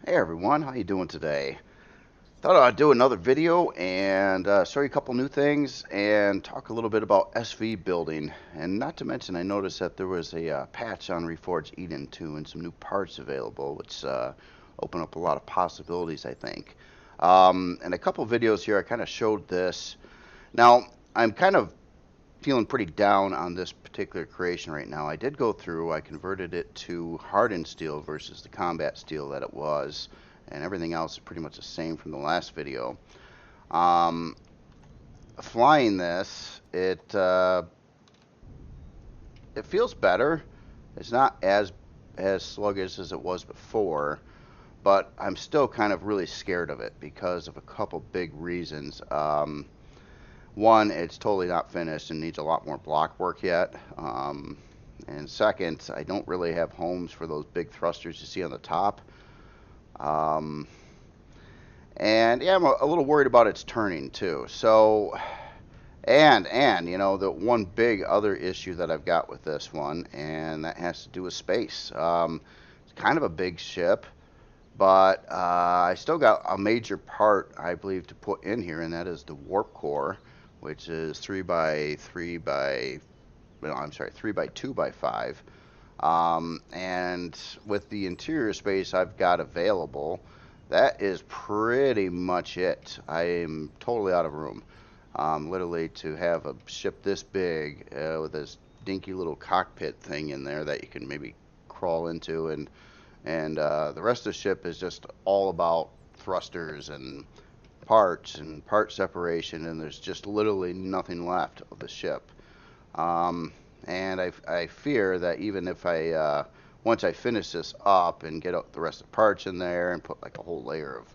Hey everyone, how you doing today? Thought I'd do another video and show you a couple new things and talk a little bit about SV building. And not to mention, I noticed that there was a patch on Reforged Eden too, and some new parts available, which open up a lot of possibilities, I think. And a couple videos here, I kind of showed this. Now, I'm kind of feeling pretty down on this particular creation right now. I did go through, I converted it to hardened steel versus the combat steel that it was, and everything else is pretty much the same from the last video. Um, Flying this, it feels better. It's not as sluggish as it was before, but I'm still kind of really scared of it because of a couple big reasons. One, it's totally not finished and needs a lot more block work yet. And second, I don't really have homes for those big thrusters you see on the top. Um, and yeah, I'm a little worried about its turning too. So, and you know, the one big other issue that I've got with this one, and that has to do with space. It's kind of a big ship, but I still got a major part, I believe, to put in here, and that is the warp core, which is 3 by 2 by 5. And with the interior space I've got available, that is pretty much it. I am totally out of room. Literally, to have a ship this big with this dinky little cockpit thing in there that you can maybe crawl into, and the rest of the ship is just all about thrusters and part separation, and there's just literally nothing left of the ship. Um, and I fear that even if once I finish this up and get the rest of the parts in there and put like a whole layer of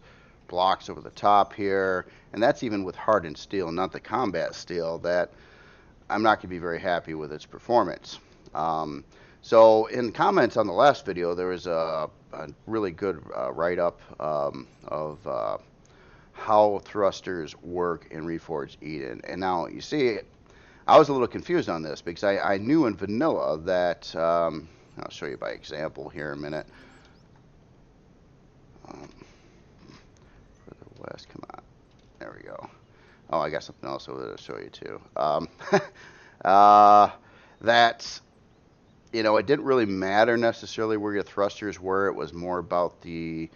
blocks over the top here, and that's even with hardened steel, not the combat steel, that I'm not going to be very happy with its performance. So in comments on the last video, there was a really good write-up of how thrusters work in Reforged Eden. And now you see, I was a little confused on this because I knew in vanilla that, I'll show you by example here in a minute. Um, for the West, come on. There we go. Oh, I got something else over there to show you too. Uh, that, you know, it didn't really matter necessarily where your thrusters were. It was more about the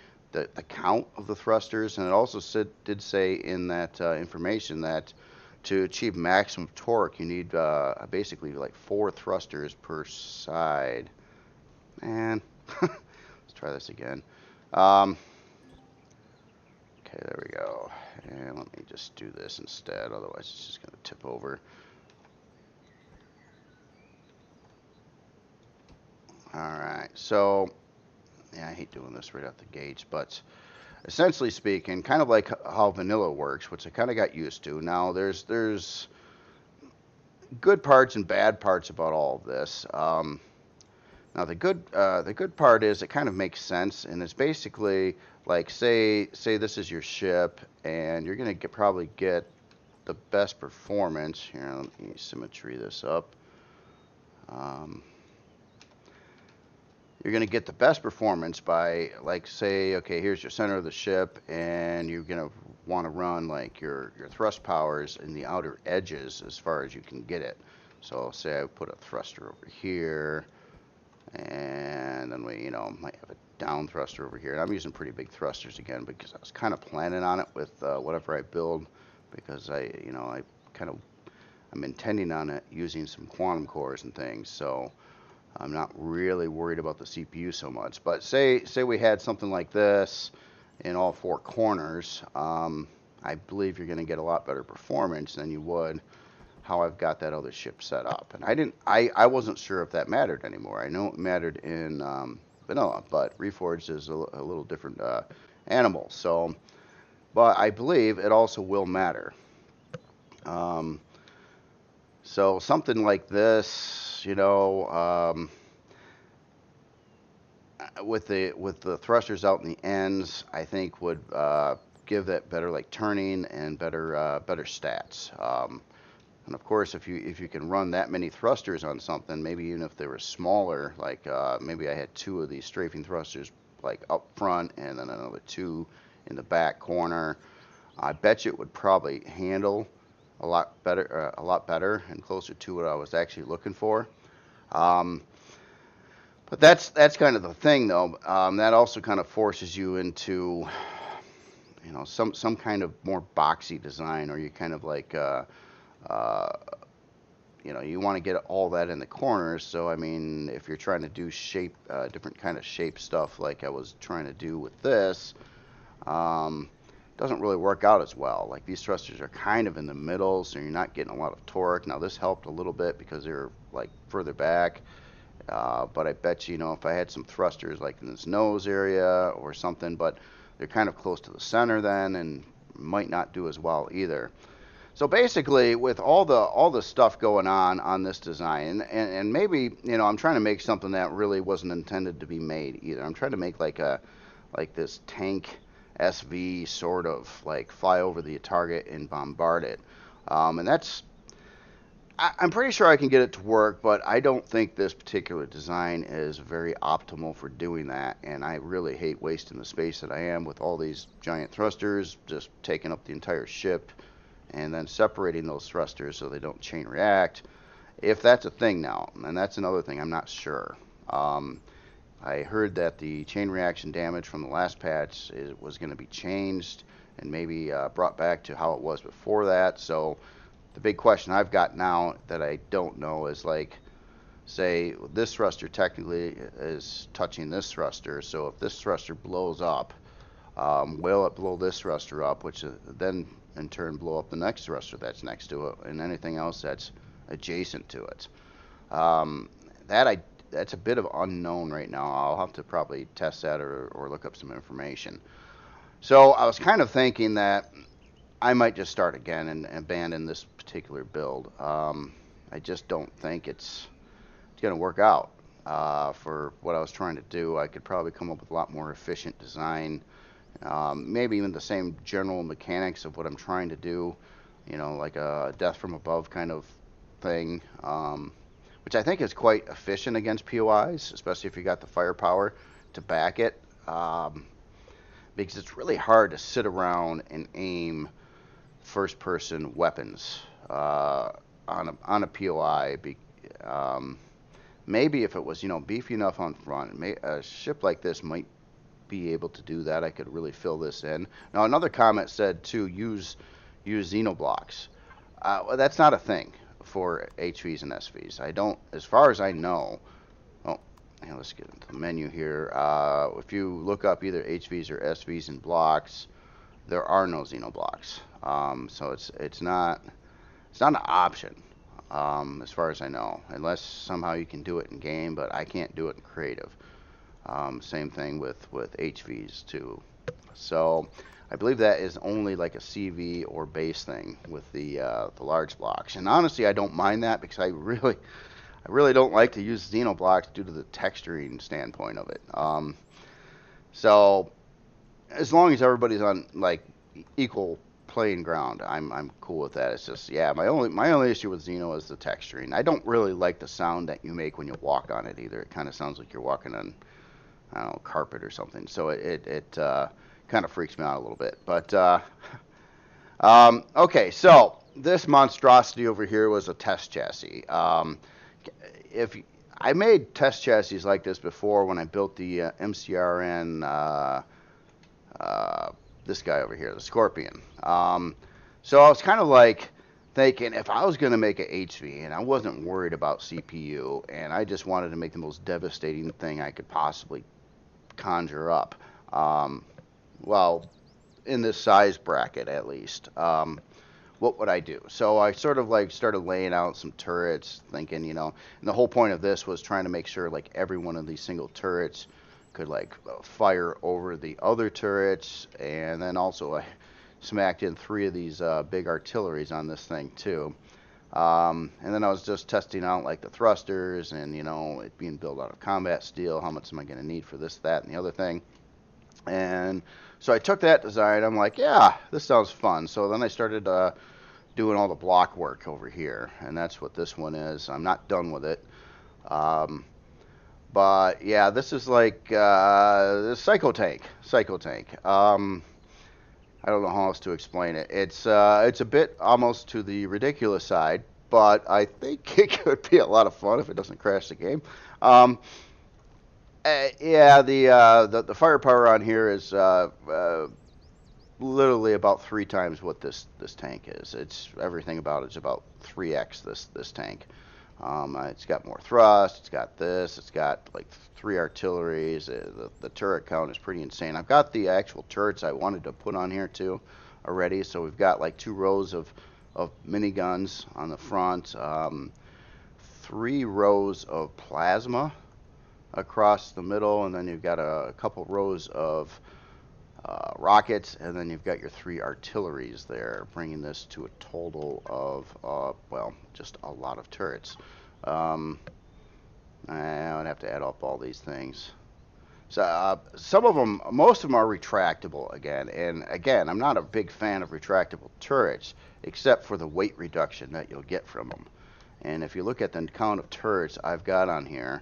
count of the thrusters, and it also did say in that information that to achieve maximum torque, you need basically like 4 thrusters per side. And let's try this again. Um, okay, there we go. And let me just do this instead, otherwise it's just going to tip over. All right, so yeah, I hate doing this right out the gates, but essentially speaking, kind of like how vanilla works, which I kind of got used to. Now there's good parts and bad parts about all of this. Now the good part is it kind of makes sense, and it's basically like say this is your ship, and you're gonna probably get the best performance. Here, let me symmetry this up. Um, you're going to get the best performance by, like, say, okay, here's your center of the ship, and you're going to want to run like your thrust powers in the outer edges as far as you can get it. So say I put a thruster over here, and then we, you know, might have a down thruster over here. And I'm using pretty big thrusters again because I was kind of planning on it with whatever I build, because I kind of, I'm intending on it using some quantum cores and things. So I'm not really worried about the CPU so much. But say we had something like this in all 4 corners, I believe you're going to get a lot better performance than you would how I've got that other ship set up. And I wasn't sure if that mattered anymore. I know it mattered in vanilla, but Reforged is a little different animal. So, but I believe it also will matter. Um, so something like this, you know, with the thrusters out in the ends, I think would give that better like turning and better stats. And of course, if you can run that many thrusters on something, maybe even if they were smaller, like maybe I had 2 of these strafing thrusters like up front, and then another 2 in the back corner. I bet you it would probably handle a lot better and closer to what I was actually looking for. Um, but that's kind of the thing, though. That also kind of forces you into, some kind of more boxy design, or you kind of like, uh, you want to get all that in the corners. So I mean, if you're trying to do different kind of shape stuff, like I was trying to do with this, um, doesn't really work out as well. Like these thrusters are kind of in the middle, so you're not getting a lot of torque. Now this helped a little bit because they're like further back. But I bet if I had some thrusters like in this nose area or something, but they're kind of close to the center then, and might not do as well either. So basically, with all the stuff going on this design, and maybe I'm trying to make something that really wasn't intended to be made either. I'm trying to make like this tank SV sort of like fly over the target and bombard it, and I'm pretty sure I can get it to work, but I don't think this particular design is very optimal for doing that, and I really hate wasting the space that I am with all these giant thrusters, just taking up the entire ship, and then separating those thrusters so they don't chain react, if that's a thing now, and that's another thing I'm not sure. I heard that the chain reaction damage from the last patch was going to be changed and maybe brought back to how it was before that, so the big question I've got now that I don't know is, like, say this thruster technically is touching this thruster, so if this thruster blows up, will it blow this thruster up, which then in turn blow up the next thruster that's next to it and anything else that's adjacent to it? That's a bit of unknown right now. I'll have to probably test that or look up some information. So I was kind of thinking that I might just start again and abandon this particular build. I just don't think it's going to work out for what I was trying to do. I could probably come up with a lot more efficient design, maybe even the same general mechanics of what I'm trying to do, like a death from above kind of thing, which I think is quite efficient against POIs, especially if you got the firepower to back it, because it's really hard to sit around and aim first-person weapons on a POI. Maybe if it was beefy enough on front, a ship like this might be able to do that. I could really fill this in. Now another comment said to use xenoblocks. Well, that's not a thing for HVs and SVs. I don't, as far as I know. Oh, let's get into the menu here. If you look up either HVs or SVs in blocks, there are no xenoblocks. So it's not an option, as far as I know, unless somehow you can do it in game, but I can't do it in creative. Same thing with HVs too. So I believe that is only like a CV or base thing with the large blocks. And honestly, I don't mind that because I really don't like to use xenoblocks due to the texturing standpoint of it. So as long as everybody's on like equal playing ground, I'm cool with that. It's just, yeah, my only issue with Xeno is the texturing. I don't really like the sound that you make when you walk on it either. It kind of sounds like you're walking on, I don't know, carpet or something. So it kind of freaks me out a little bit. But okay, so this monstrosity over here was a test chassis. If I made test chassis like this before when I built the MCRN. This guy over here, the Scorpion. So I was kind of like thinking, if I was going to make a HV and I wasn't worried about CPU and I just wanted to make the most devastating thing I could possibly conjure up, well, in this size bracket at least, what would I do? So I sort of like started laying out some turrets, thinking, and the whole point of this was trying to make sure like every one of these single turrets could like fire over the other turrets, and then also I smacked in 3 of these big artilleries on this thing too. And then I was just testing out like the thrusters and it being built out of combat steel, how much am I going to need for this, that, and the other thing. And so I took that design, I'm like, yeah, this sounds fun. So then I started doing all the block work over here, and that's what this one is. I'm not done with it. But yeah, this is like the Psycho Tank. Psycho Tank. I don't know how else to explain it. It's a bit almost to the ridiculous side, but I think it could be a lot of fun if it doesn't crash the game. Um, yeah, the firepower on here is literally about 3 times what this tank is. It's everything about it's about 3x this tank. It's got more thrust. It's got this. It's got like 3 artilleries. The turret count is pretty insane. I've got the actual turrets I wanted to put on here too already. So we've got like 2 rows of miniguns on the front, 3 rows of plasma across the middle, and then you've got a couple rows of rockets, and then you've got your 3 artilleries there, bringing this to a total of, well, just a lot of turrets. Um, I would have to add up all these things. So some of them, most of them are retractable again, and again, I'm not a big fan of retractable turrets, except for the weight reduction that you'll get from them. And if you look at the count of turrets I've got on here,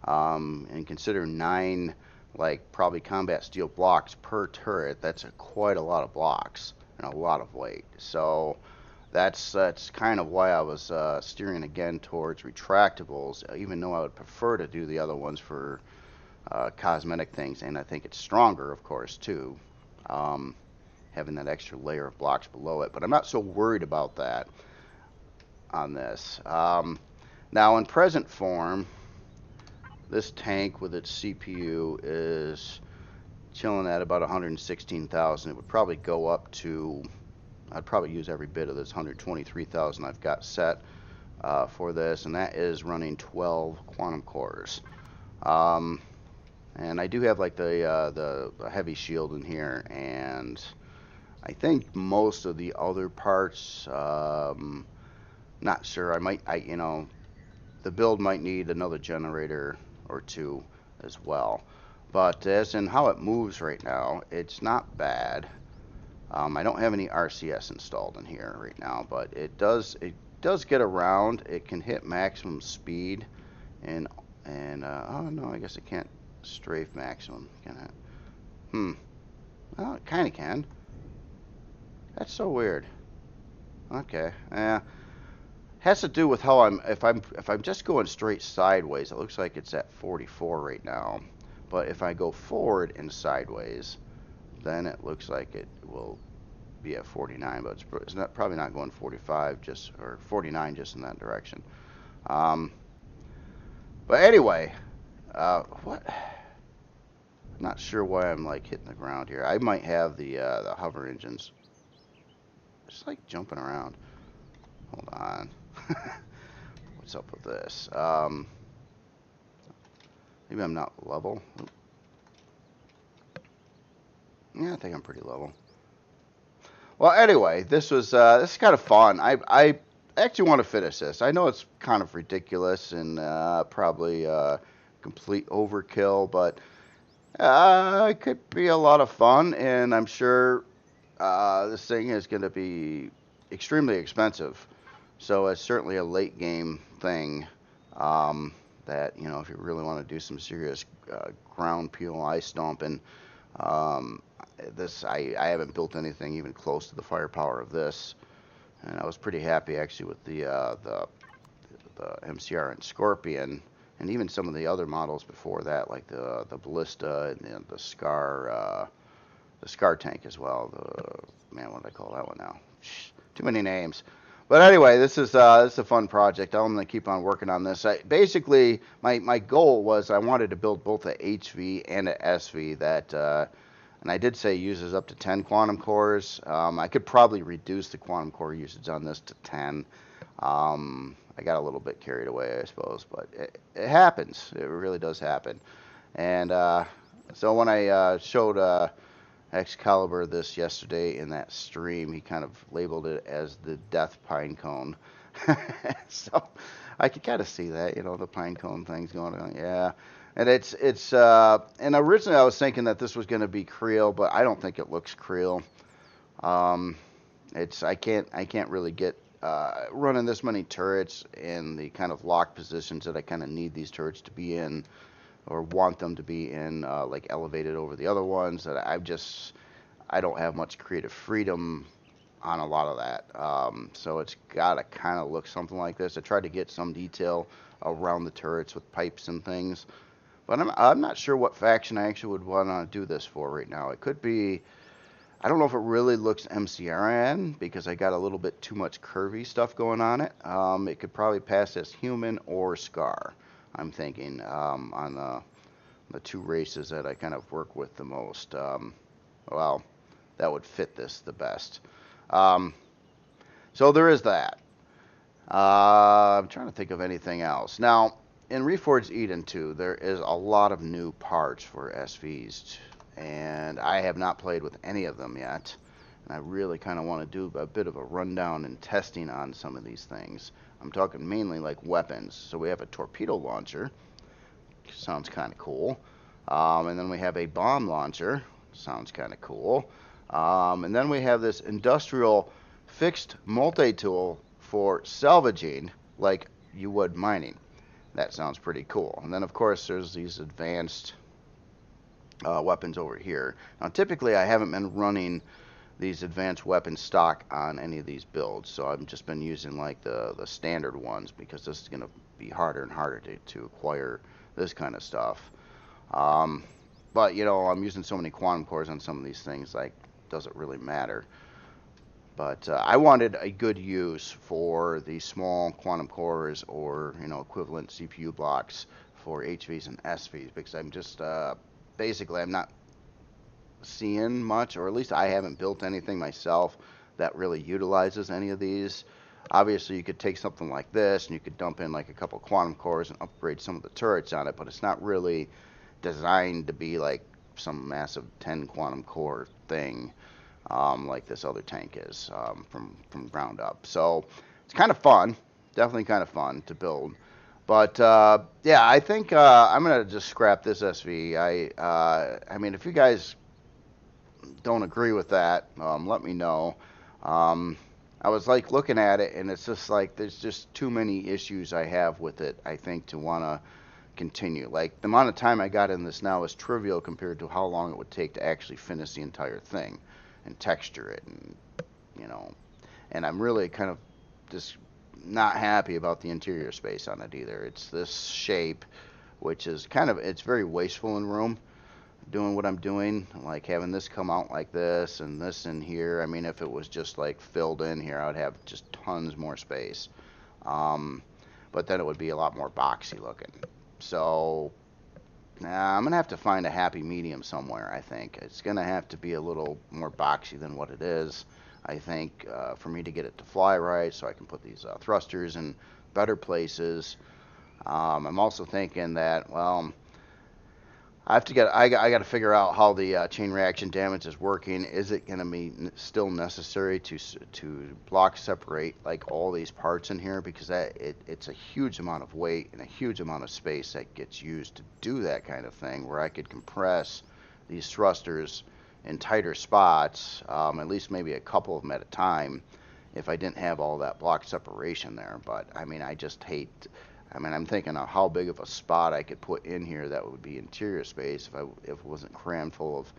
and consider 9 like probably combat steel blocks per turret, that's quite a lot of blocks and a lot of weight. So that's kind of why I was steering again towards retractables, even though I would prefer to do the other ones for cosmetic things, and I think it's stronger, of course, too, having that extra layer of blocks below it. But I'm not so worried about that on this. Now, in present form, this tank with its CPU is chilling at about 116,000. It would probably go up to, I'd probably use every bit of this 123,000 I've got set for this, and that is running 12 quantum cores. And I do have like the heavy shield in here, and I think most of the other parts, not sure. The build might need another generator or 2 as well. But as in how it moves right now, it's not bad. I don't have any RCS installed in here right now, but it does get around. It can hit maximum speed, and oh no, I guess it can't strafe maximum, can it? Well, it kind of can. That's so weird. Okay, yeah. Has to do with how if I'm just going straight sideways, it looks like it's at 44 right now. But if I go forward and sideways, then it looks like it will be at 49, but it's probably not going 45 or 49 just in that direction. But anyway, what? I'm not sure why I'm like hitting the ground here. I might have the hover engines just like jumping around. Hold on. What's up with this? Maybe I'm not level. Yeah, I think I'm pretty level. Well, anyway, this is kind of fun. I actually want to finish this. I know it's kind of ridiculous and probably complete overkill, but it could be a lot of fun, and I'm sure this thing is going to be extremely expensive. So it's certainly a late game thing that, if you really want to do some serious ground POI stomping, I haven't built anything even close to the firepower of this, and I was pretty happy actually with the MCR and Scorpion, and even some of the other models before that, like the Ballista and the Scar tank as well. What did I call that one now? Too many names. But anyway, this is a fun project. I'm going to keep on working on this. Basically, my goal was I wanted to build both a HV and a SV that, and I did say uses up to 10 quantum cores. I could probably reduce the quantum core usage on this to 10. I got a little bit carried away, I suppose, but it happens. It really does happen. And so when I showed Excalibur this yesterday in that stream, he kind of labeled it as the death pine cone. So I could kind of see that, the pine cone things going on. Yeah. And and originally I was thinking that this was going to be Creel, but I don't think it looks Creel. I can't really get running this many turrets in the kind of locked positions that I kind of need these turrets to be in or want them to be in like elevated over the other ones. That I don't have much creative freedom on a lot of that. So it's got to kind of look something like this. I tried to get some detail around the turrets with pipes and things, but I'm not sure what faction I actually would want to do this for right now. It could be, I don't know if it really looks MCRN because I got a little bit too much curvy stuff going on it. It could probably pass as human or Scar, I'm thinking, on the two races that I kind of work with the most. Well, that would fit this the best. Um, so there is that. I'm trying to think of anything else. Now, in Reforged Eden 2, there is a lot of new parts for SVs, and I have not played with any of them yet. And I really kind of want to do a bit of a rundown and testing on some of these things. I'm talking mainly like weapons. So we have a torpedo launcher, sounds kind of cool. And then we have a bomb launcher, sounds kind of cool. And then we have this industrial fixed multi-tool for salvaging like you would mining. That sounds pretty cool. And then of course there's these advanced weapons over here. Now typically I haven't been running these advanced weapons stock on any of these builds, so I've just been using like the standard ones because this is going to be harder and harder to acquire this kind of stuff. But you know, I'm using so many quantum cores on some of these things, like, doesn't really matter. But I wanted a good use for the small quantum cores or, you know, equivalent CPU blocks for HVs and SVs, because I'm just basically I'm not seeing much, or at least I haven't built anything myself that really utilizes any of these. Obviously, you could take something like this and you could dump in like a couple quantum cores and upgrade some of the turrets on it, but it's not really designed to be like some massive 10 quantum core thing like this other tank is from ground up. So it's kind of fun, definitely kind of fun to build. But yeah, I think I'm gonna just scrap this SV. I mean, if you guys don't agree with that, let me know. I was like looking at it, and it's just like there's just too many issues I have with it, I think, to want to continue. Like, the amount of time I got in this now is trivial compared to how long it would take to actually finish the entire thing and texture it, and, you know, and I'm really kind of just not happy about the interior space on it either. It's this shape, which is kind of, it's very wasteful in room, doing what I'm doing, like having this come out like this and this in here. I mean, if it was just like filled in here, I would have just tons more space. But then it would be a lot more boxy looking. So I'm gonna have to find a happy medium somewhere. I think it's gonna have to be a little more boxy than what it is. I think for me to get it to fly right, so I can put these thrusters in better places. I'm also thinking that, well, I got to figure out how the chain reaction damage is working. Is it going to be still necessary to block separate like all these parts in here, because it's a huge amount of weight and a huge amount of space that gets used to do that kind of thing, where I could compress these thrusters in tighter spots, at least maybe a couple of them at a time, if I didn't have all that block separation there. But I mean, I just hate, I mean, I'm thinking of how big of a spot I could put in here that would be interior space if it wasn't crammed full of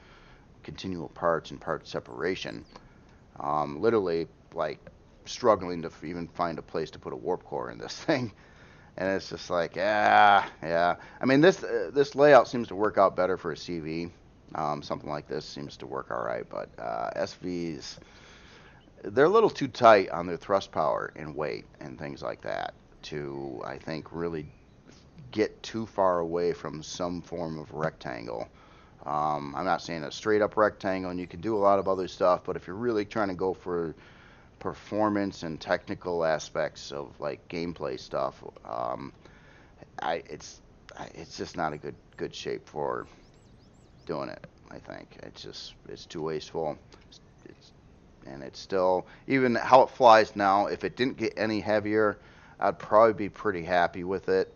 continual parts and part separation. Literally, like, struggling to even find a place to put a warp core in this thing. And it's just like, yeah. I mean, this layout seems to work out better for a CV. Something like this seems to work all right, but SVs, they're a little too tight on their thrust power and weight and things like that to, I think, really get too far away from some form of rectangle. I'm not saying a straight up rectangle, and you can do a lot of other stuff, but if you're really trying to go for performance and technical aspects of like gameplay stuff, it's just not a good shape for doing it. I think it's too wasteful. And it's still, even how it flies now, if it didn't get any heavier, I'd probably be pretty happy with it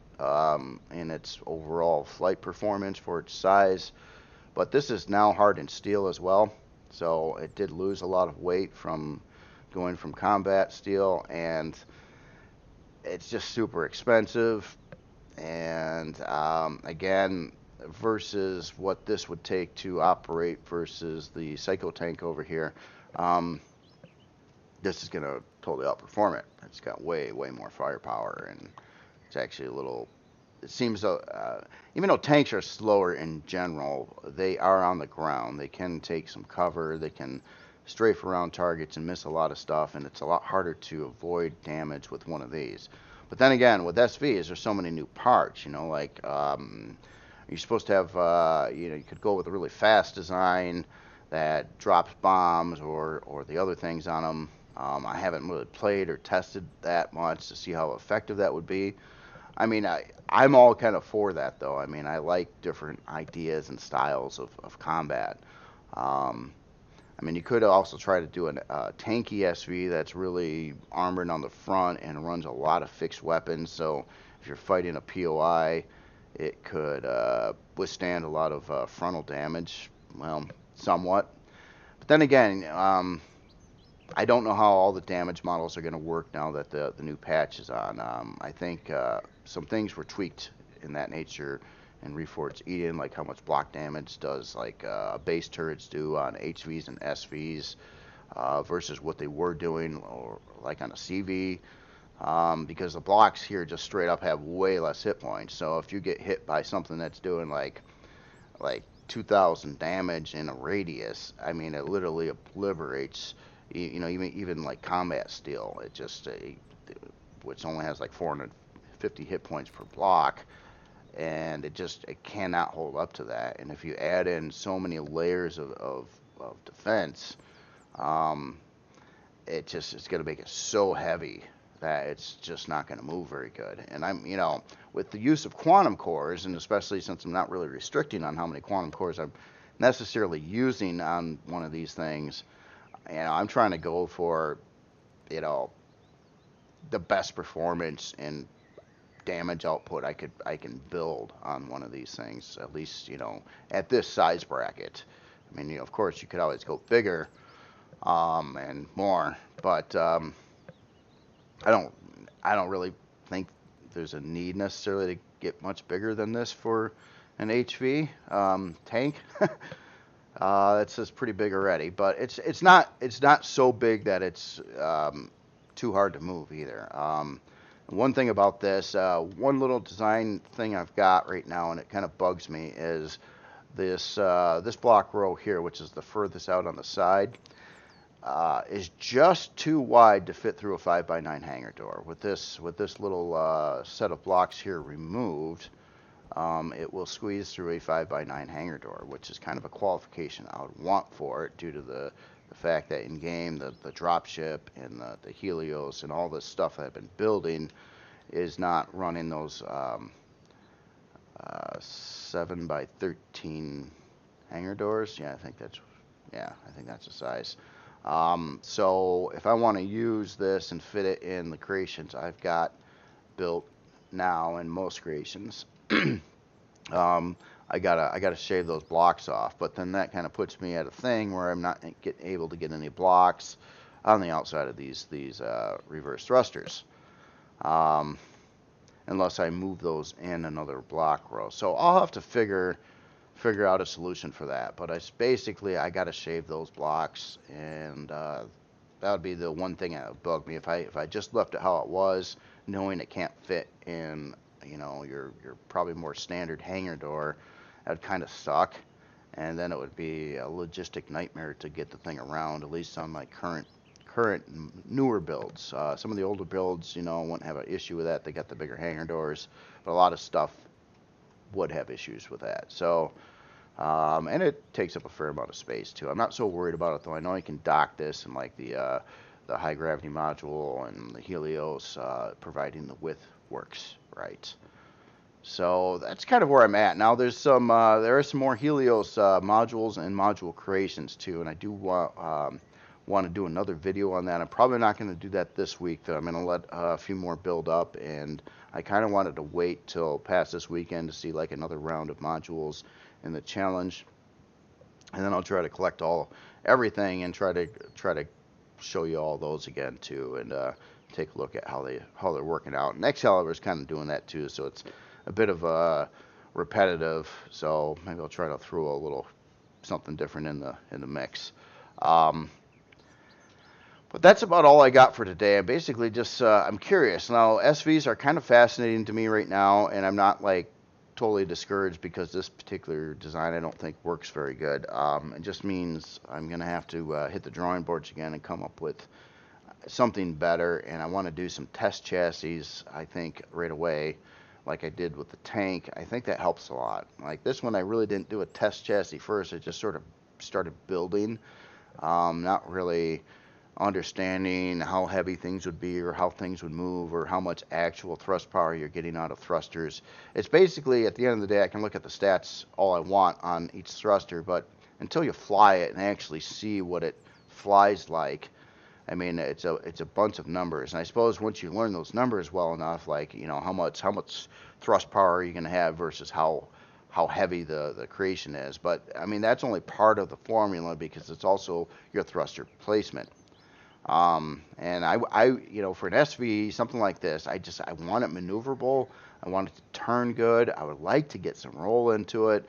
in its overall flight performance for its size. But this is now hardened steel as well, so it did lose a lot of weight from going from combat steel, and it's just super expensive. And again, versus what this would take to operate versus the Psycho Tank over here, um, this is going to totally outperform it. It's got way, way more firepower, and it's actually a little. It seems even though tanks are slower in general, they are on the ground. They can take some cover. They can strafe around targets and miss a lot of stuff, and it's a lot harder to avoid damage with one of these. But then again, with SVs, there's so many new parts. Like you're supposed to have, you could go with a really fast design that drops bombs or the other things on them. I haven't really played or tested that much to see how effective that would be. I mean, I'm all kind of for that, though. I mean, I like different ideas and styles of combat. Um, I mean, you could also try to do a tanky SV that's really armored on the front and runs a lot of fixed weapons. So if you're fighting a POI, it could withstand a lot of frontal damage, well, somewhat. But then again, I don't know how all the damage models are going to work now that the new patch is on. I think some things were tweaked in that nature in Reforged Eden, like how much block damage does like base turrets do on HVs and SVs versus what they were doing or like on a CV. Because the blocks here just straight up have way less hit points. So if you get hit by something that's doing like 2,000 damage in a radius, I mean, it literally obliterates. Even like combat steel, it just which only has like 450 hit points per block, and it cannot hold up to that. And if you add in so many layers of defense, um, it's going to make it so heavy that it's just not going to move very good. And with the use of quantum cores, and especially since I'm not really restricting on how many quantum cores I'm necessarily using on one of these things, I'm trying to go for, the best performance and damage output I can build on one of these things, at least, at this size bracket. I mean, of course, you could always go bigger and more, but I don't I don't really think there's a need necessarily to get much bigger than this for an HV tank. It's just pretty big already, but it's not so big that it's too hard to move either. One thing about this, one little design thing I've got right now, and it kind of bugs me, is this block row here, which is the furthest out on the side, is just too wide to fit through a 5x9 hangar door. With this little set of blocks here removed, it will squeeze through a 5x9 hangar door, which is kind of a qualification I would want for it due to the fact that in game the dropship and the Helios and all this stuff that I've been building is not running those 7x13 hangar doors. I think that's the size. So if I want to use this and fit it in the creations I've got built now in most creations, I gotta shave those blocks off. But then that kind of puts me at a thing where I'm not able to get any blocks on the outside of these reverse thrusters, unless I move those in another block row. So I'll have to figure out a solution for that. But I gotta shave those blocks, and that would be the one thing that would bug me if I just left it how it was, knowing it can't fit in your probably more standard hangar door. That would kind of suck, and then it would be a logistic nightmare to get the thing around, at least on my current newer builds. Some of the older builds, wouldn't have an issue with that. They got the bigger hangar doors, but a lot of stuff would have issues with that. So, and it takes up a fair amount of space too. I'm not so worried about it though. I know I can dock this and like the high gravity module and the Helios, providing the width works right. So that's kind of where I'm at now. There are some more Helios modules and module creations too, and I do want to do another video on that. I'm probably not going to do that this week, though. I'm going to let a few more build up, and I kind of wanted to wait till past this weekend to see like another round of modules in the challenge, and then I'll try to collect everything and try to show you all those again too, and take a look at how they're working out. And Excalibur is kind of doing that too, so it's a bit of a repetitive. So maybe I'll try to throw a little something different in the mix. Um, but that's about all I got for today. I basically just I'm curious. Now SVs are kind of fascinating to me right now, and I'm not like totally discouraged because this particular design I don't think works very good. It just means I'm gonna have to hit the drawing boards again and come up with something better. And I want to do some test chassis. I think right away, like I did with the tank. I think that helps a lot. Like this one, I really didn't do a test chassis first. I just sort of started building, not really understanding how heavy things would be or how things would move or how much actual thrust power you're getting out of thrusters. It's basically, at the end of the day, I can look at the stats all I want on each thruster, but until you fly it and actually see what it flies like, I mean, it's a bunch of numbers. And I suppose once you learn those numbers well enough, like, you know, how much thrust power are you going to have versus how heavy the creation is. But I mean, that's only part of the formula because it's also your thruster placement. And you know, for an SV, something like this, I want it maneuverable. I want it to turn good. I would like to get some roll into it.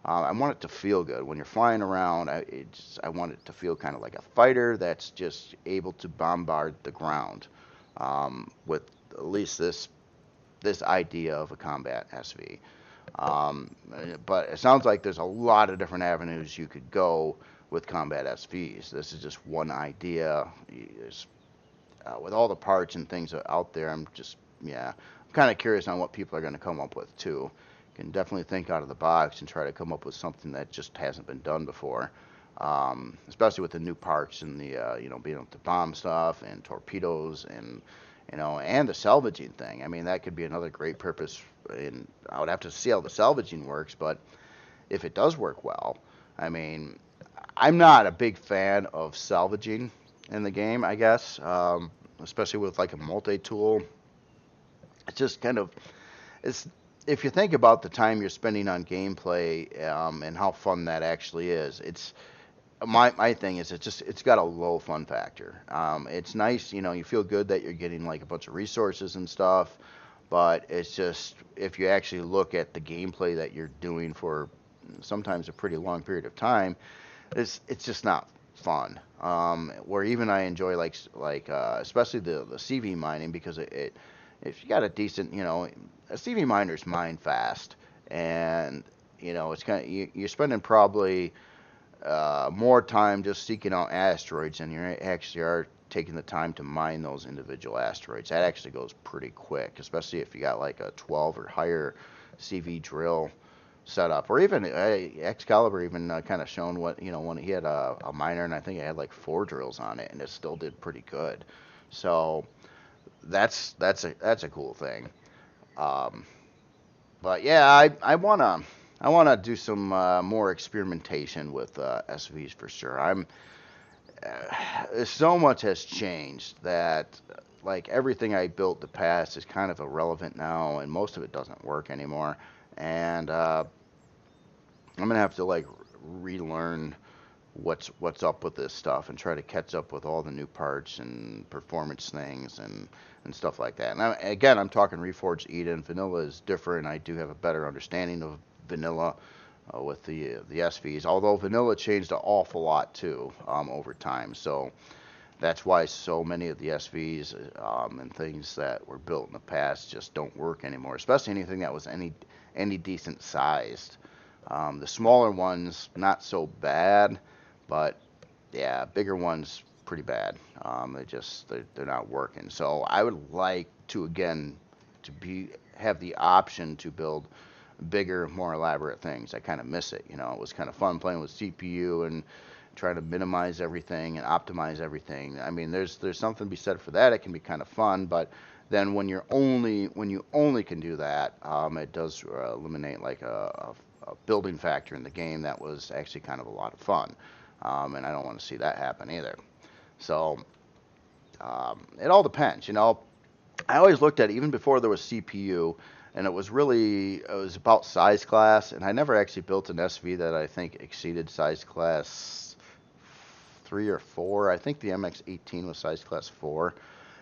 I want it to feel good when you're flying around. I want it to feel kind of like a fighter that's just able to bombard the ground with at least this idea of a combat SV. Um, but it sounds like there's a lot of different avenues you could go with combat SVs. This is just one idea. With all the parts and things out there, I'm kind of curious on what people are going to come up with too. Can definitely think out of the box and try to come up with something that just hasn't been done before. Especially with the new parts and the being able to bomb stuff and torpedoes and and the salvaging thing. I mean, that could be another great purpose. And I would have to see how the salvaging works, but if it does work well, I mean, I'm not a big fan of salvaging in the game, I guess, especially with like a multi-tool. It's just kind of it's if you think about the time you're spending on gameplay and how fun that actually is. It's my thing is it's got a low fun factor. It's nice, you feel good that you're getting like a bunch of resources and stuff, but it's just if you actually look at the gameplay that you're doing for sometimes a pretty long period of time, it's just not fun. Where even I enjoy especially the CV mining because if you got a decent a CV miner's mine fast and it's kind of you're spending probably more time just seeking out asteroids than you actually are taking the time to mine those individual asteroids. That actually goes pretty quick, especially if you got like a 12 or higher CV drill setup, or even Excalibur even kind of shown what when he had a miner, and I think it had like 4 drills on it, and it still did pretty good. So that's a cool thing. Um, but yeah, I wanna do some more experimentation with SVs for sure. So much has changed that like everything I built in the past is kind of irrelevant now, and most of it doesn't work anymore. And I'm gonna have to like relearn what's up with this stuff and try to catch up with all the new parts and performance things and stuff like that. And again, I'm talking Reforged Eden. Vanilla is different. I do have a better understanding of vanilla with the SVs. Although vanilla changed an awful lot too over time. So that's why so many of the SVs and things that were built in the past just don't work anymore. Especially anything that was any decent sized. The smaller ones not so bad, but yeah, bigger ones pretty bad. They're not working. So I would like to again have the option to build bigger, more elaborate things. I kind of miss it. It was kind of fun playing with CPU and trying to minimize everything and optimize everything. I mean, there's something to be said for that. It can be kind of fun, but then when you only can do that, it does eliminate like a building factor in the game that was actually kind of a lot of fun. And I don't want to see that happen either. So it all depends. I always looked at it, even before there was CPU, and it was about size class, and I never actually built an SV that I think exceeded size class 3 or 4. I think the MX-18 was size class 4.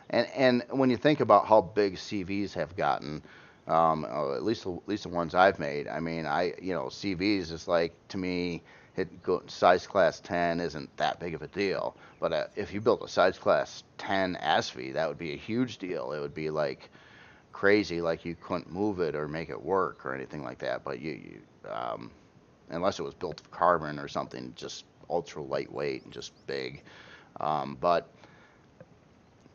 And when you think about how big CVs have gotten, At least the ones I've made. I mean, CVs is like, to me, size class 10 isn't that big of a deal. But if you built a size class 10 SV, that would be a huge deal. It would be like crazy, like you couldn't move it or make it work or anything like that. But unless it was built of carbon or something, just ultra lightweight and just big. But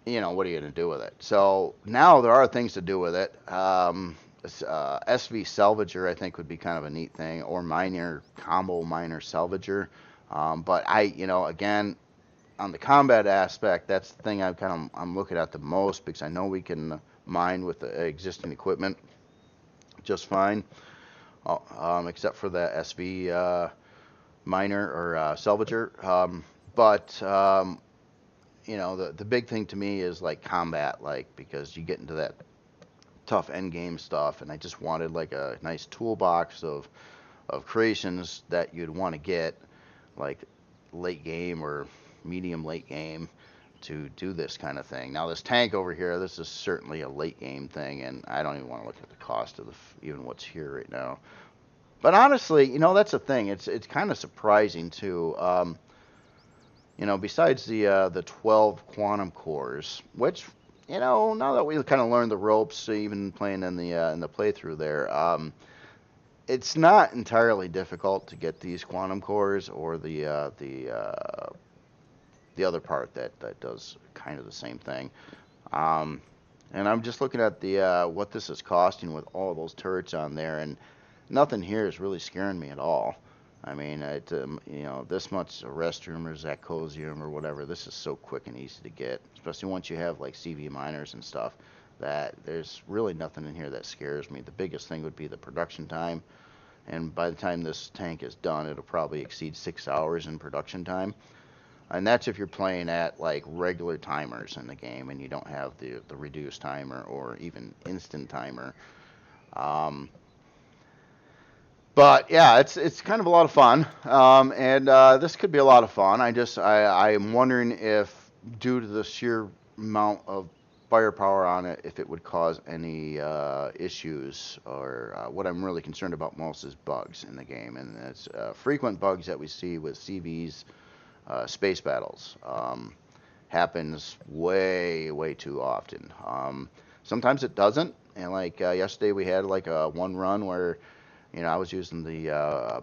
what are you going to do with it? So now there are things to do with it. SV salvager, I think, would be kind of a neat thing, or combo miner salvager. But again, on the combat aspect, that's the thing I'm looking at the most, because I know we can mine with the existing equipment just fine, except for the SV miner or salvager. But the big thing to me is like combat, like, because you get into that tough end game stuff, and I just wanted like a nice toolbox of creations that you'd want to get like late game or medium late game to do this kind of thing. Now this tank over here, this is certainly a late game thing, and I don't even want to look at the cost of even what's here right now. But honestly, that's the thing. It's kind of surprising too. Besides the 12 quantum cores, which, now that we kind of learned the ropes, even playing in the playthrough there, it's not entirely difficult to get these quantum cores, or the other part that does kind of the same thing. And I'm just looking at the what this is costing with all those turrets on there, and nothing here is really scaring me at all. I mean, this much a restroom or Zacosium or whatever, this is so quick and easy to get, especially once you have like CV miners and stuff, that there's really nothing in here that scares me. The biggest thing would be the production time, and by the time this tank is done, it'll probably exceed 6 hours in production time. And that's if you're playing at like regular timers in the game and you don't have the reduced timer or even instant timer. Um, But yeah, it's kind of a lot of fun, and this could be a lot of fun. I'm wondering if, due to the sheer amount of firepower on it, if it would cause any issues, or what I'm really concerned about most is bugs in the game, and it's frequent bugs that we see with CV's space battles. Happens way too often. Sometimes it doesn't, and like yesterday we had like a one run where I was using the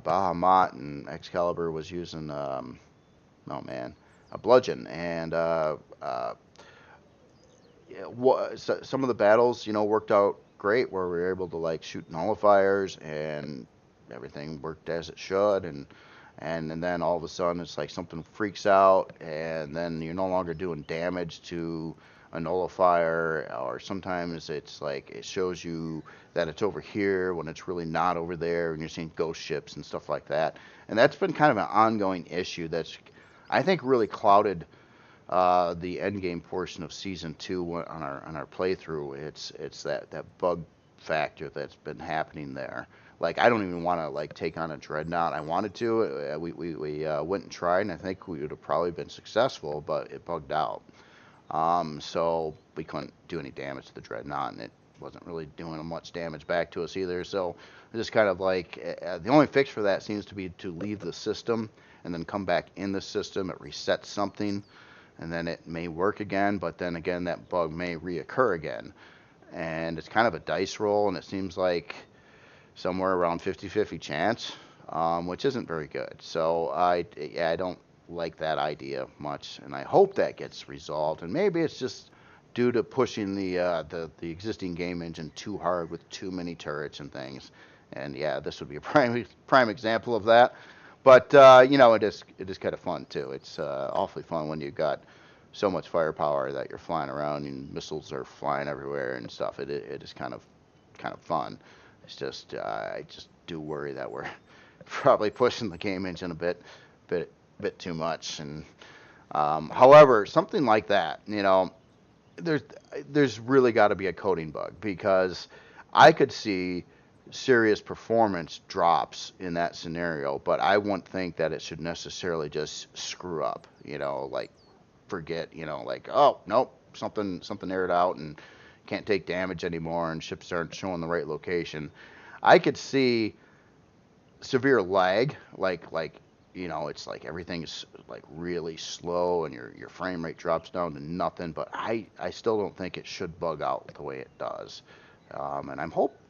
Bahamut, and Excalibur was using, oh man, a bludgeon. And some of the battles, worked out great, where we were able to like shoot nullifiers, and everything worked as it should. And then all of a sudden it's like something freaks out, and then you're no longer doing damage to a nullifier, or sometimes it's like it shows you that it's over here when it's really not over there, and you're seeing ghost ships and stuff like that. And that's been kind of an ongoing issue that's, I think, really clouded the end game portion of season 2 on our playthrough. It's that bug factor that's been happening there. Like, I don't even want to like take on a dreadnought. I wanted to. We went and tried, and I think we would have probably been successful, but it bugged out. So we couldn't do any damage to the dreadnought, and it wasn't really doing much damage back to us either. So just kind of like the only fix for that seems to be to leave the system and then come back in the system. It resets something, and then it may work again, but then again that bug may reoccur again. And it's kind of a dice roll, and it seems like somewhere around 50-50 chance, which isn't very good. So I don't like that idea much, and I hope that gets resolved. And maybe it's just due to pushing the existing game engine too hard with too many turrets and things. And yeah, this would be a prime example of that. But it is kind of fun too. It's awfully fun when you got so much firepower that you're flying around and missiles are flying everywhere and stuff. It is kind of fun. It's just I just do worry that we're probably pushing the game engine a bit too much. And however, something like that, there's really got to be a coding bug, because I could see serious performance drops in that scenario, but I wouldn't think that it should necessarily just screw up, like forget, like, oh nope, something aired out, and can't take damage anymore, and ships aren't showing the right location. I could see severe lag, like it's like everything's like really slow and your frame rate drops down to nothing. But I still don't think it should bug out the way it does, and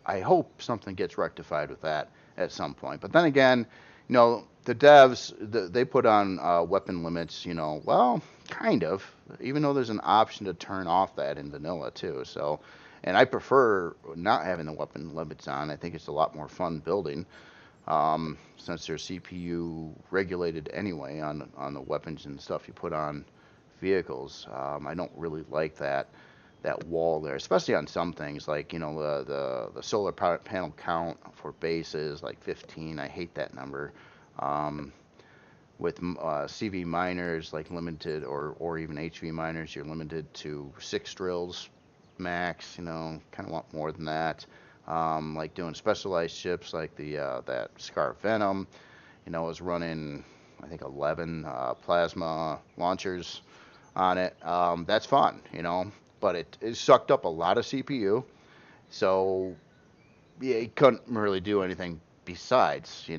I hope something gets rectified with that at some point. But then again, the devs they put on weapon limits. Well, kind of, even though there's an option to turn off that in vanilla too. So, and I prefer not having the weapon limits on. I think it's a lot more fun building since they're CPU regulated anyway on the weapons and stuff you put on vehicles. I don't really like that wall there, especially on some things like the solar panel count for bases like 15. I hate that number. Um, with CV miners like limited or even HV miners, you're limited to 6 drills max. Kind of want more than that. Like doing specialized ships like the that Scar Venom, is running I think 11 plasma launchers on it. That's fun, but it sucked up a lot of CPU, so yeah, you couldn't really do anything besides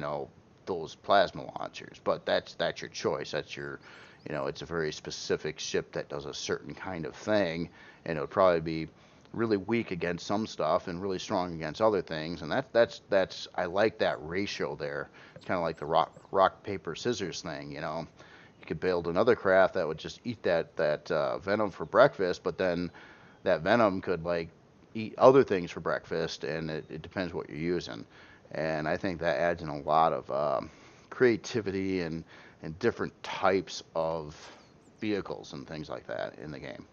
those plasma launchers. But that's your choice. That's your it's a very specific ship that does a certain kind of thing, and it would probably be really weak against some stuff and really strong against other things. And that's I like that ratio there. It's kind of like the rock paper scissors thing. You could build another craft that would just eat that venom for breakfast, but then that venom could like eat other things for breakfast, and it depends what you're using. And I think that adds in a lot of creativity and different types of vehicles and things like that in the game.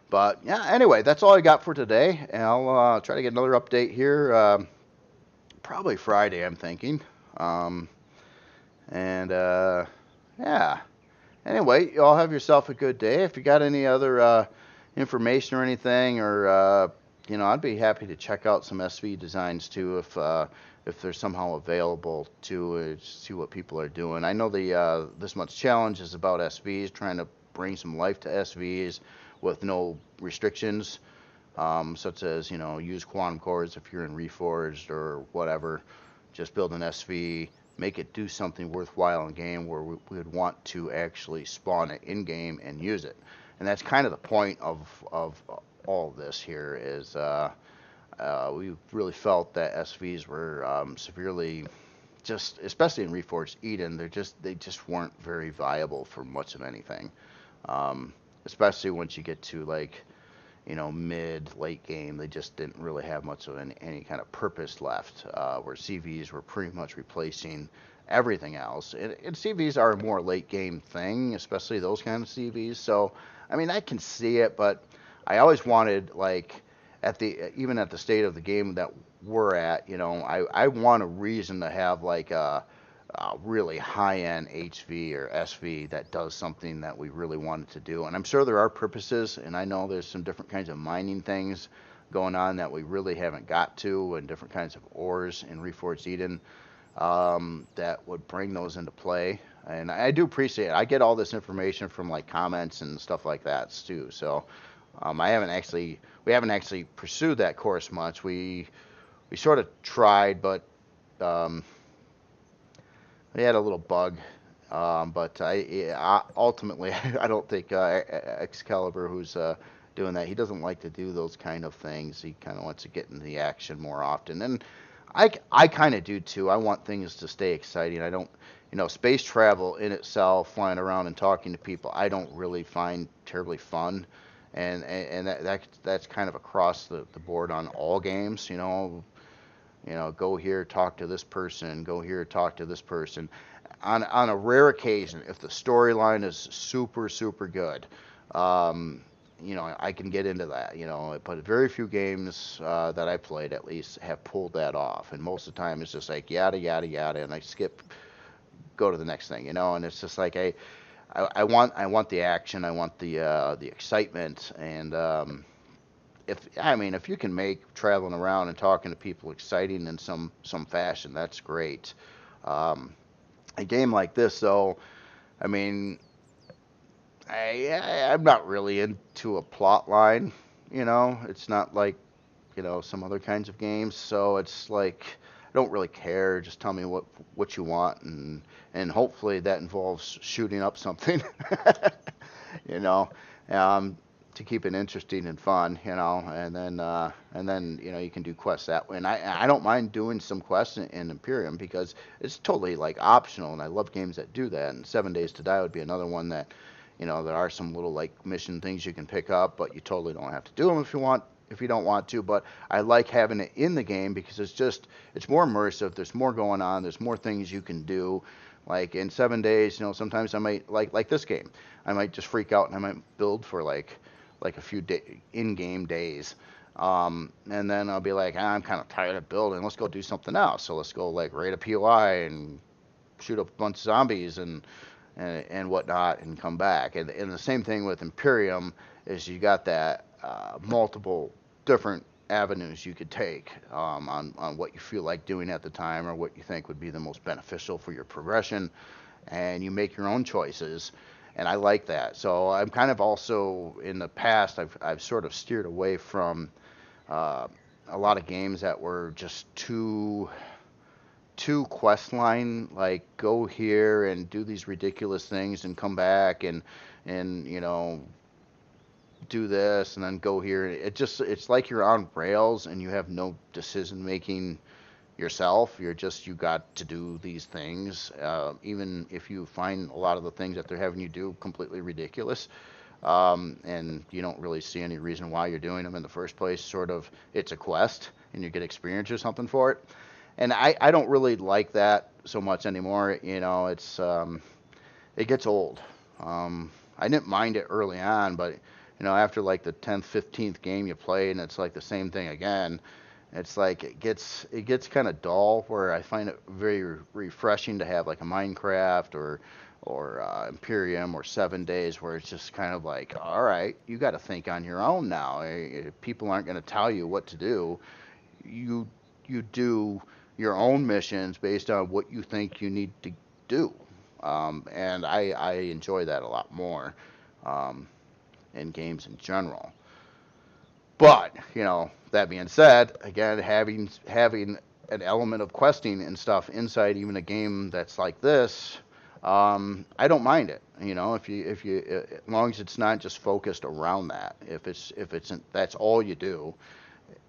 But yeah, anyway, that's all I got for today. And I'll try to get another update here, probably Friday, I'm thinking. Um, and yeah. Anyway, you all have yourself a good day. If you got any other information or anything, or I'd be happy to check out some SV designs too, if they're somehow available to see what people are doing. I know the this month's challenge is about SVs, trying to bring some life to SVs with no restrictions, such as use quantum cores if you're in Reforged or whatever. Just build an SV, make it do something worthwhile in game where we would want to actually spawn it in game and use it. And that's kind of the point of all of this here is we really felt that SVs were severely, just especially in Reforged Eden, they just weren't very viable for much of anything, especially once you get to like mid late game. They just didn't really have much of any kind of purpose left, where CVs were pretty much replacing everything else. And CVs are a more late game thing, especially those kind of CVs. So I mean, I can see it, but I always wanted like even at the state of the game that we're at, I want a reason to have like a really high-end HV or SV that does something that we really wanted to do. And I'm sure there are purposes, and I know there's some different kinds of mining things going on that we really haven't got to, and different kinds of ores in Reforged Eden that would bring those into play. And I do appreciate it. I get all this information from like comments and stuff like that too. So we haven't actually pursued that course much. We sort of tried, but we had a little bug. But ultimately, I don't think Excalibur, who's doing that, he doesn't like to do those kind of things. He kind of wants to get in the action more often. And I kind of do too. I want things to stay exciting. I don't, space travel in itself, flying around and talking to people, I don't really find terribly fun. And that's kind of across the board on all games. Go here, talk to this person, go here, talk to this person. On a rare occasion, if the storyline is super, super good, I can get into that, but very few games that I played at least have pulled that off. And most of the time it's just like yada, yada, yada, and I go to the next thing, and it's just like I want the action, I want the excitement, and if you can make traveling around and talking to people exciting in some fashion, that's great. A game like this, though, I mean, I'm not really into a plot line. you know. It's not like, some other kinds of games. So it's like I don't really care. Just tell me what you want, and hopefully that involves shooting up something, you know, um, to keep it interesting and fun, and then you can do quests that way. And I don't mind doing some quests in Imperium because it's totally like optional, and I love games that do that. And 7 Days to Die would be another one that, there are some little like mission things you can pick up, but you totally don't have to do them if you don't want to. But I like having it in the game because it's more immersive. There's more going on. There's more things you can do. Like in 7 days, sometimes I might like this game. I might just freak out and I might build for like a few in-game days. And then I'll be like, I'm kind of tired of building. Let's go do something else. So let's go like raid a POI and shoot up a bunch of zombies and whatnot and come back. And the same thing with Imperium is you got that multiple different avenues you could take on what you feel like doing at the time or what you think would be the most beneficial for your progression, and you make your own choices. And I like that. So I'm kind of also in the past I've sort of steered away from uh, a lot of games that were just too quest line, like go here and do these ridiculous things and come back and do this and then go here. It's like you're on rails and you have no decision making yourself. You got to do these things, even if you find a lot of the things that they're having you do completely ridiculous, and you don't really see any reason why you're doing them in the first place. Sort of, it's a quest and you get experience or something for it. And I don't really like that so much anymore. It gets old. I didn't mind it early on, but after like the 10th, 15th game you play and it's like the same thing again, it's like it gets kind of dull. Where I find it very refreshing to have like a Minecraft or Imperium or 7 Days, where it's just kind of like, all right, you got to think on your own now. People aren't going to tell you what to do. You you do your own missions based on what you think you need to do. And I enjoy that a lot more um, in games in general. But that being said, again, having an element of questing and stuff inside even a game that's like this, I don't mind it. If you as long as it's not just focused around that. If it's that's all you do,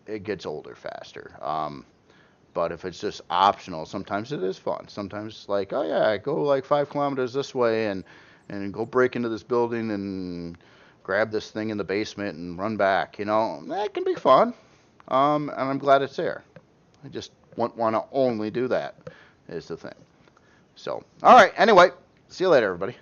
it gets older faster. But if it's just optional, sometimes it is fun. Sometimes like, oh yeah, go like 5 kilometers this way and go break into this building and grab this thing in the basement and run back. That can be fun. And I'm glad it's there. I just want to only do that is the thing. So, all right. Anyway, see you later, everybody.